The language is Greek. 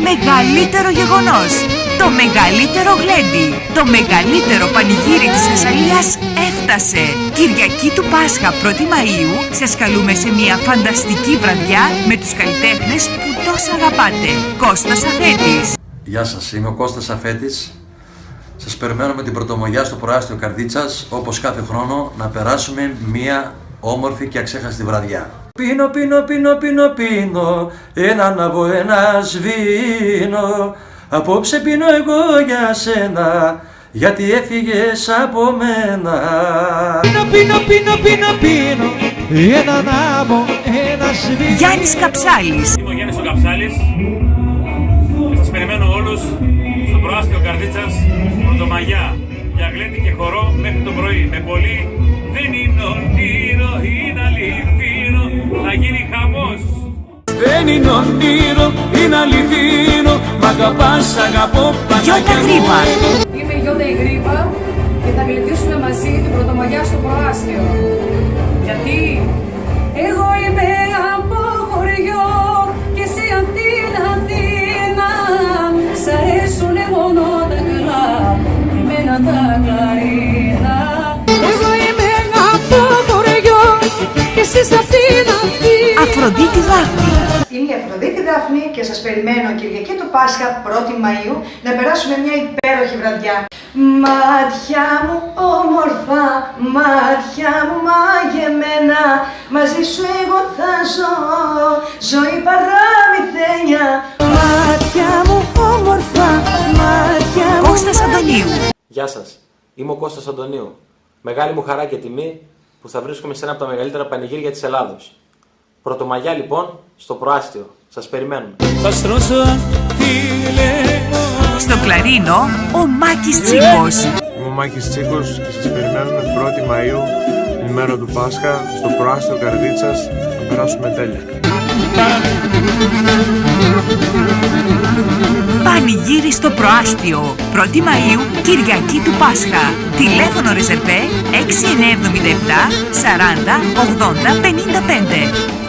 μεγαλύτερο γεγονός, το μεγαλύτερο γλέντι, το μεγαλύτερο πανηγύρι της Θεσσαλίας έφτασε. Κυριακή του Πάσχα 1η Μαΐου σας καλούμε σε μια φανταστική βραδιά με τους καλλιτέχνες που τόσο αγαπάτε. Κώστας Αφέτης. Γεια σας, είμαι ο Κώστας Αφέτης. Σας περιμένω με την Πρωτομαγιά στο προάστιο Καρδίτσας, όπως κάθε χρόνο, να περάσουμε μια όμορφη και αξέχαστη βραδιά. Πίνω, πίνω, πίνω, πίνω, πίνω, ένα ανάβω, ένα σβήνω. Απόψε πίνω εγώ για σένα, γιατί έφυγες από μένα. Πίνω, πίνω, πίνω, πίνω, πίνω, ένα ανάβω, ένα σβήνω. Γιάννης Καψάλης. Είμαι ο Γιάννης ο Καψάλης και σας περιμένω όλους στο προάστιο Καρδίτσας, Πρωτομαγιά, για γλέντι και χορό μέχρι το πρωί. Με πολύ δεν είναι όνειρο, είναι αληθινό, θα γίνει χαμός. Δεν είναι όνειρο, είναι αληθινό, μ' αγαπάς, αγαπώ, Γιώτα Γρήπα. Είμαι η Γιώτα η Γρήπα και θα γλεντήσουμε μαζί την Πρωτομαγιά στο προάστιο. Γιατί εγώ είμαι από χωριό και εσύ απ' την Αθήνα. Σ' αρέσουνε μόνο τα καλά, εμένα τα κλαρίνα. Εγώ είμαι από χωριό και εσύ απ' την Αθήνα. Αφροδίτη Δάφνη. Είμαι η Αφροδίτη Δάφνη και σας περιμένω Κυριακή του Πάσχα 1η Μαΐου να περάσουμε μια υπέροχη βραδιά. Μάτια μου όμορφα, μάτια μου μαγεμένα, μαζί σου εγώ θα ζω, ζωή παραμυθένια. Μάτια μου όμορφα, μάτια μου. Κώστας Αντωνίου. Γεια σας, είμαι ο Κώστας Αντωνίου. Μεγάλη μου χαρά και τιμή που θα βρίσκομαι σε ένα από τα μεγαλύτερα πανηγύρια της Ελλάδος. Πρωτομαγιά λοιπόν στο προάστιο. Σας περιμένουμε. Στο κλαρίνο ο Μάκης Τσίκος. Είμαι ο Μάκης Τσίκος και σας περιμένουμε 1η Μαΐου, την ημέρα του Πάσχα, στο προάστιο Καρδίτσας, να περάσουμε τέλεια. Πανηγύρι στο προάστιο 1η Μαΐου, Κυριακή του Πάσχα. Τηλέφωνο ρεζερβέ 6977 40 80 55.